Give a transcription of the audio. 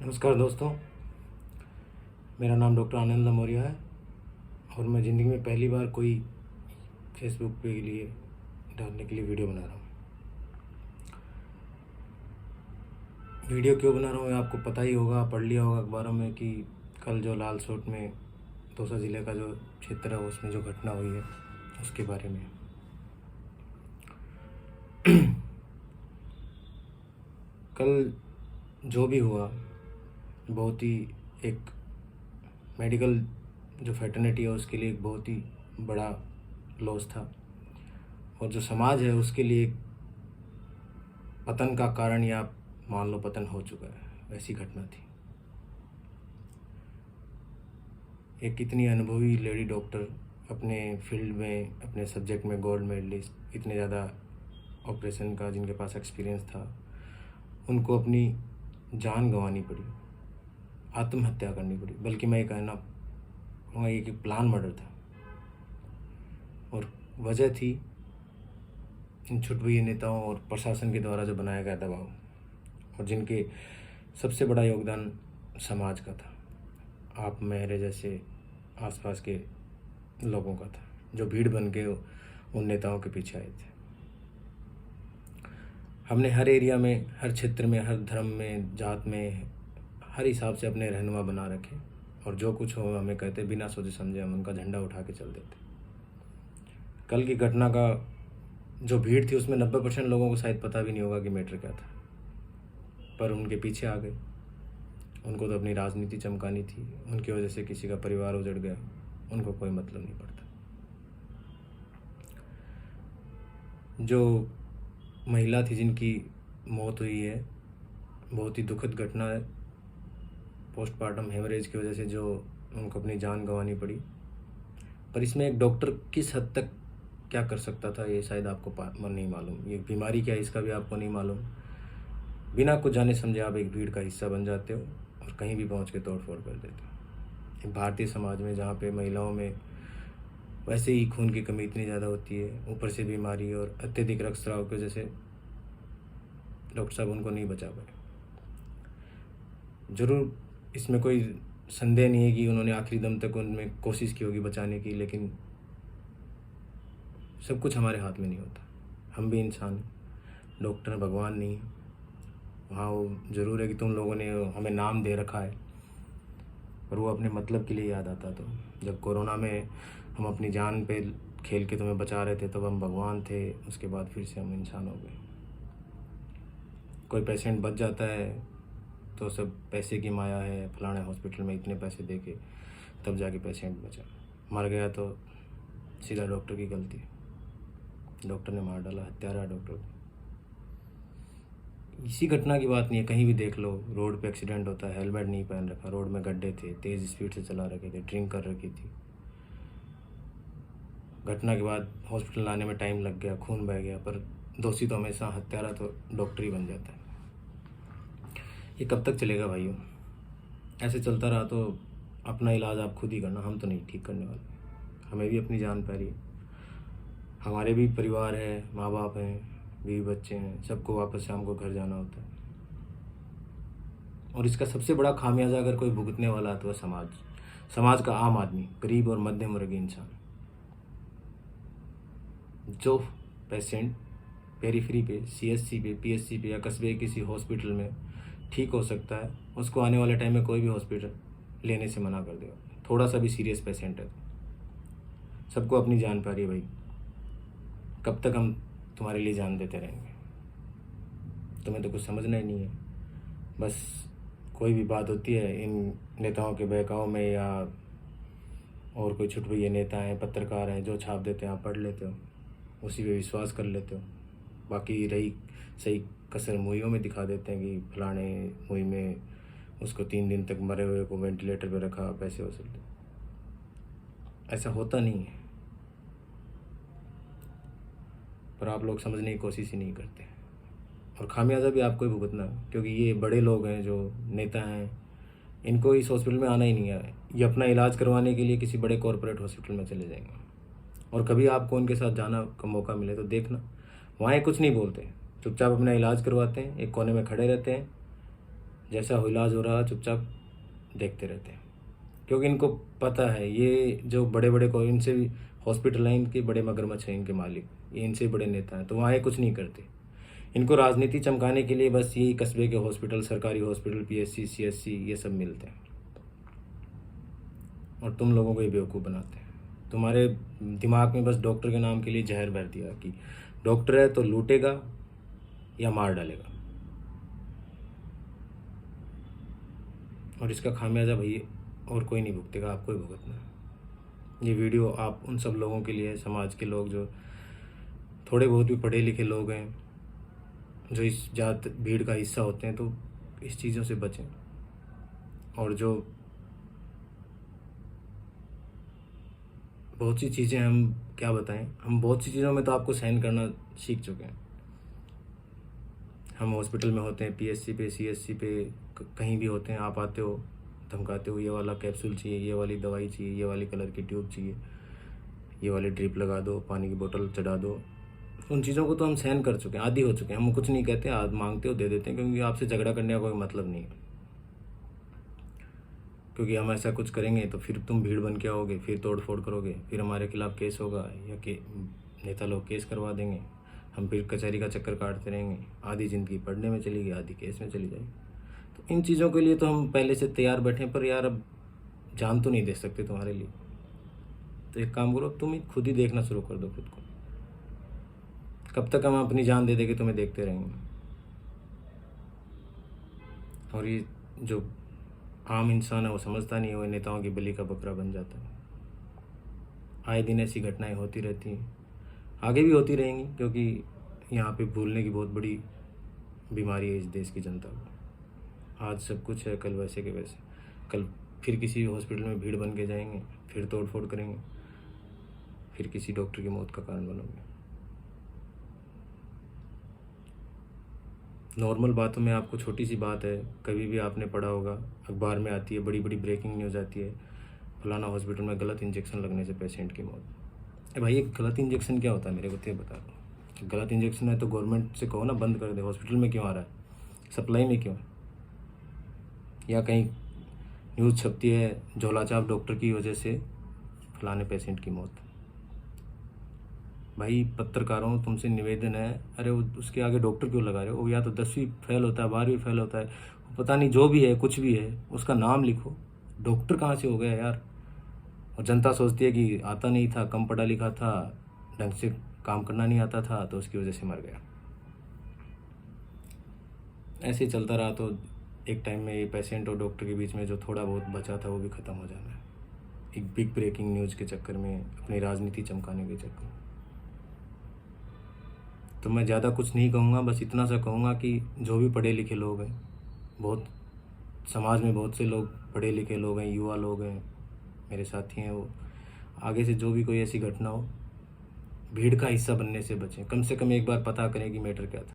नमस्कार दोस्तों, मेरा नाम डॉक्टर आनंद लमोरिया है और मैं ज़िंदगी में पहली बार कोई फेसबुक पे के लिए डालने के लिए वीडियो बना रहा हूँ। वीडियो क्यों बना रहा हूँ आपको पता ही होगा, पढ़ लिया होगा अखबारों में कि कल जो लालसोट में दौसा ज़िले का जो क्षेत्र है उसमें जो घटना हुई है उसके बारे में। कल जो भी हुआ बहुत ही एक मेडिकल जो फैटर्निटी है उसके लिए एक बहुत ही बड़ा लॉस था और जो समाज है उसके लिए एक पतन का कारण या मान लो पतन हो चुका है, वैसी घटना थी। एक इतनी अनुभवी लेडी डॉक्टर अपने फील्ड में, अपने सब्जेक्ट में गोल्ड मेडलिस्ट, इतने ज़्यादा ऑपरेशन का जिनके पास एक्सपीरियंस था, उनको अपनी जान गंवानी पड़ी, आत्महत्या करनी पड़ी। बल्कि मैं ये कहना कहूँगा ये कि प्लान मर्डर था और वजह थी इन छुटपुइये नेताओं और प्रशासन के द्वारा जो बनाया गया दबाव, और जिनके सबसे बड़ा योगदान समाज का था, आप मेरे जैसे आसपास के लोगों का था, जो भीड़ बन के उन नेताओं के पीछे आए थे। हमने हर एरिया में, हर क्षेत्र में, हर धर्म में, जात में, हर हिसाब से अपने रहनुमा बना रखे और जो कुछ हो हमें कहते, बिना सोचे समझे हम उनका झंडा उठा के चल देते। कल की घटना का जो भीड़ थी उसमें 90% लोगों को शायद पता भी नहीं होगा कि मैटर क्या था, पर उनके पीछे आ गए। उनको तो अपनी राजनीति चमकानी थी, उनकी वजह से किसी का परिवार उजड़ गया, उनको कोई मतलब नहीं पड़ता। जो महिला थी जिनकी मौत हुई है, बहुत ही दुखद घटना है। पोस्टमार्टम हेमरेज की वजह से जो उनको अपनी जान गंवानी पड़ी, पर इसमें एक डॉक्टर किस हद तक क्या कर सकता था ये शायद आपको नहीं मालूम। ये बीमारी क्या है इसका भी आपको नहीं मालूम। बिना कुछ जाने समझे आप एक भीड़ का हिस्सा बन जाते हो और कहीं भी पहुंच के तोड़ फोड़ कर देते हो। भारतीय समाज में जहाँ पे महिलाओं में वैसे ही खून की कमी इतनी ज़्यादा होती है, ऊपर से बीमारी और अत्यधिक रक्तस्राव की वजह से डॉक्टर साहब उनको नहीं बचा पाए। ज़रूर इसमें कोई संदेह नहीं है कि उन्होंने आखिरी दम तक उनमें कोशिश की होगी बचाने की, लेकिन सब कुछ हमारे हाथ में नहीं होता। हम भी इंसान हैं, डॉक्टर भगवान नहीं है। हाँ, वो ज़रूर है कि तुम लोगों ने हमें नाम दे रखा है, पर वो अपने मतलब के लिए याद आता। तो जब कोरोना में हम अपनी जान पे खेल के तुम्हें बचा रहे थे तब हम भगवान थे, उसके बाद फिर से हम इंसान हो गए। कोई पेशेंट बच जाता है तो सब पैसे की माया है, फलाने हॉस्पिटल में इतने पैसे दे के तब जाके पेशेंट बचा। मर गया तो सीधा डॉक्टर की गलती, डॉक्टर ने मार डाला, हत्यारा डॉक्टर। इसी घटना की बात नहीं है, कहीं भी देख लो, रोड पे एक्सीडेंट होता है, हेलमेट नहीं पहन रखा, रोड में गड्ढे थे, तेज़ स्पीड से चला रखे थे, ड्रिंक कर रखी थी। घटना के बाद हॉस्पिटल लाने में टाइम लग गया, खून बह गया, पर दोषी तो हमेशा, हत्यारा तो डॉक्टर ही बन जाता है। ये कब तक चलेगा भाइयों? ऐसे चलता रहा तो अपना इलाज आप खुद ही करना, हम तो नहीं ठीक करने वाले। हमें भी अपनी जान प्यारी है, हमारे भी परिवार है, माँ बाप हैं, बीवी बच्चे हैं, सबको वापस शाम को घर जाना होता है। और इसका सबसे बड़ा खामियाजा अगर कोई भुगतने वाला है तो वह समाज का आम आदमी, गरीब और मध्यम वर्गीय इंसान। जो पेशेंट पेरीफ्री पे, सीएससी पे, पीएससी पे या कस्बे के किसी हॉस्पिटल में ठीक हो सकता है, उसको आने वाले टाइम में कोई भी हॉस्पिटल लेने से मना कर देगा, थोड़ा सा भी सीरियस पेशेंट है तो। सबको अपनी जान प्यारी है भाई, कब तक हम तुम्हारे लिए जान देते रहेंगे? तुम्हें तो कुछ समझना ही नहीं है। बस कोई भी बात होती है इन नेताओं के बहकाव में, या और कोई छुटपुइये नेता हैं, पत्रकार हैं, जो छाप देते हैं आप पढ़ लेते हो, उसी पे विश्वास कर लेते हो। बाकी रही सही कसर मूवियों में दिखा देते हैं कि फलाने मूवी में उसको 3 दिन तक मरे हुए को वेंटिलेटर पे रखा, पैसे वसूल। ऐसा होता नहीं है, पर आप लोग समझने की कोशिश ही नहीं करते और खामियाजा भी आपको ही भुगतना, क्योंकि ये बड़े लोग हैं जो नेता हैं, इनको इस हॉस्पिटल में आना ही नहीं है। ये अपना इलाज करवाने के लिए किसी बड़े कॉरपोरेट हॉस्पिटल में चले जाएंगे। और कभी आपको उनके साथ जाना का मौका मिले तो देखना, वहाँ कुछ नहीं बोलते, चुपचाप अपना इलाज करवाते हैं, एक कोने में खड़े रहते हैं, जैसा इलाज हो रहा चुपचाप देखते रहते हैं, क्योंकि इनको पता है ये जो बड़े बड़े को इनसे भी हॉस्पिटल हैं, इनके बड़े मगरमच्छ हैं, इनके मालिक ये इनसे बड़े नेता हैं, तो वहाँ ये कुछ नहीं करते। इनको राजनीति चमकाने के लिए बस यही कस्बे के हॉस्पिटल, सरकारी हॉस्पिटल, पीएचसी, सीएचसी ये सब मिलते हैं, और तुम लोगों को ये बेवकूफ़ बनाते हैं। तुम्हारे दिमाग में बस डॉक्टर के नाम के लिए जहर भर दिया कि डॉक्टर है तो लूटेगा या मार डालेगा, और इसका खामियाजा भैया और कोई नहीं भुगतेगा, आपको ही भुगतना है। ये वीडियो आप उन सब लोगों के लिए है, समाज के लोग जो थोड़े बहुत भी पढ़े लिखे लोग हैं, जो इस ज़्यादा भीड़ का हिस्सा होते हैं, तो इस चीज़ों से बचें। और जो बहुत सी चीज़ें हम क्या बताएं, हम बहुत सी चीज़ों में तो आपको सहन करना सीख चुके हैं। हम हॉस्पिटल में होते हैं, पीएचसी पे, सीएचसी पे, कहीं भी होते हैं, आप आते हो, धमकाते हो, ये वाला कैप्सूल चाहिए, ये वाली दवाई चाहिए, ये वाली कलर की ट्यूब चाहिए, ये वाली ड्रिप लगा दो, पानी की बोतल चढ़ा दो। उन चीज़ों को तो हम सहन कर चुके हैं, आदी हो चुके हैं, हम कुछ नहीं कहते, आज मांगते हो दे देते हैं, क्योंकि आपसे झगड़ा करने का कोई मतलब नहीं है। क्योंकि हम ऐसा कुछ करेंगे तो फिर तुम भीड़ बन के आओगे, फिर तोड़ फोड़ करोगे, फिर हमारे खिलाफ केस होगा, या कि नेता लोग केस करवा देंगे, हम फिर कचहरी का चक्कर काटते रहेंगे, आधी ज़िंदगी पढ़ने में चली गई, आधी केस में चली जाएगी। तो इन चीज़ों के लिए तो हम पहले से तैयार बैठे हैं, पर यार अब जान तो नहीं दे सकते तुम्हारे लिए। तो एक काम करो, तुम ही खुद ही देखना शुरू कर दो खुद को। कब तक हम अपनी जान दे दे के तुम्हें देखते रहेंगे। और ये जो आम इंसान है वो समझता नहीं है, वो नेताओं की बलि का बकरा बन जाता है। आए दिन ऐसी घटनाएं होती रहती हैं, आगे भी होती रहेंगी, क्योंकि यहाँ पे भूलने की बहुत बड़ी बीमारी है इस देश की जनता को। आज सब कुछ है, कल वैसे के वैसे, कल फिर किसी हॉस्पिटल में भीड़ बन के जाएंगे, फिर तोड़ फोड़ करेंगे, फिर किसी डॉक्टर की मौत का कारण बनोगे। नॉर्मल बातों में आपको छोटी सी बात है, कभी भी आपने पढ़ा होगा, अखबार में आती है, बड़ी बड़ी ब्रेकिंग न्यूज़ आती है, फलाना हॉस्पिटल में गलत इंजेक्शन लगने से पेशेंट की मौत। अरे भाई, ये गलत इंजेक्शन क्या होता है मेरे को तो ये बता दो। गलत इंजेक्शन है तो गवर्नमेंट से कहो ना बंद कर दे, हॉस्पिटल में क्यों आ रहा है, सप्लाई में क्यों है? या कहीं न्यूज़ छपती है झोलाछाप डॉक्टर की वजह से फलाने पेशेंट की मौत। भाई पत्रकारों, तुमसे निवेदन है, अरे वो उसके आगे डॉक्टर क्यों लगा रहे हो? वो या तो 10वीं फेल होता है, 12वीं फेल होता है, पता नहीं, जो भी है, कुछ भी है, उसका नाम लिखो। डॉक्टर कहाँ से हो गया यार? और जनता सोचती है कि आता नहीं था, कम पढ़ा लिखा था, ढंग से काम करना नहीं आता था, तो उसकी वजह से मर गया। ऐसे ही चलता रहा तो एक टाइम में ये पेशेंट और डॉक्टर के बीच में जो थोड़ा बहुत बचा था वो भी ख़त्म हो जाना है, एक बिग ब्रेकिंग न्यूज़ के चक्कर में, अपनी राजनीति चमकाने के चक्कर में। तो मैं ज़्यादा कुछ नहीं कहूँगा, बस इतना सा कहूँगा कि जो भी पढ़े लिखे लोग हैं, बहुत समाज में बहुत से लोग पढ़े लिखे लोग हैं, युवा लोग हैं, मेरे साथी हैं, वो आगे से जो भी कोई ऐसी घटना हो, भीड़ का हिस्सा बनने से बचें। कम से कम एक बार पता करें कि मैटर क्या था।